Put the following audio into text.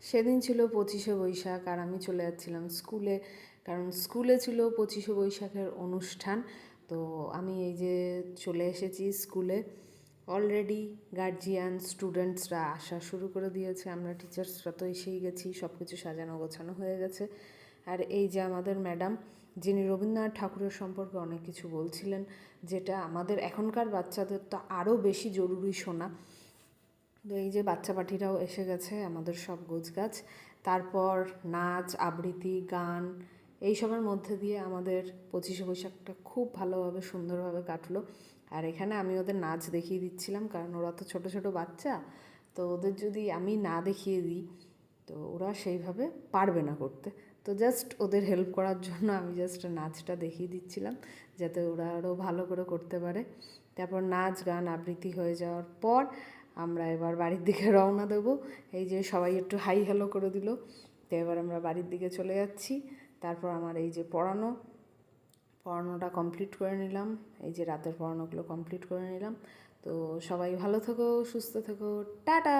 সেদিন ছিল 25শে বৈশাখ, আর আমি চলে যাচ্ছিলাম স্কুলে, কারণ স্কুলে ছিল 25শে বৈশাখের অনুষ্ঠান। তো আমি এই যে চলে এসেছি স্কুলে। অলরেডি গার্জিয়ান স্টুডেন্টসরা আসা শুরু করে দিয়েছে, আমরা টিচার্সরা তো এসেই গেছি, সব কিছু সাজানো গোছানো হয়ে গেছে। আর এই যে আমাদের ম্যাডাম, যিনি রবীন্দ্রনাথ ঠাকুরের সম্পর্কে অনেক কিছু বলছিলেন, যেটা আমাদের এখনকার বাচ্চাদের তো আরও বেশি জরুরি শোনা। তো এই যে বাচ্চা পাখিরাও এসে গেছে, আমাদের সব গোছগাছ। তারপর নাচ, আবৃত্তি, গান, এইসবের মধ্যে দিয়ে আমাদের 25শে বৈশাখটা খুব ভালোভাবে সুন্দরভাবে কাটলো। আর এখানে আমি ওদের নাচ দেখিয়ে দিচ্ছিলাম, কারণ ওরা তো ছোট ছোট বাচ্চা, তো ওদের যদি আমি না দেখিয়ে দিই তো ওরা সেইভাবে পারবে না করতে। তো জাস্ট ওদের হেল্প করার জন্য আমি জাস্ট নাচটা দেখিয়ে দিচ্ছিলাম, যাতে ওরা আরও ভালো করে করতে পারে। তারপর নাচ, গান, আবৃত্তি হয়ে যাওয়ার পর আমরা এবার বাড়ির দিকে রওনা দেবো। এই যে সবাই একটু হাই হ্যালো করে দিল, তো এবার আমরা বাড়ির দিকে চলে যাচ্ছি। তারপর আমার এই যে পড়ানোটা কমপ্লিট করে নিলাম, এই যে রাতের পড়ানোগুলো কমপ্লিট করে নিলাম। তো সবাই ভালো থেকো, সুস্থ থেকো, টাটা।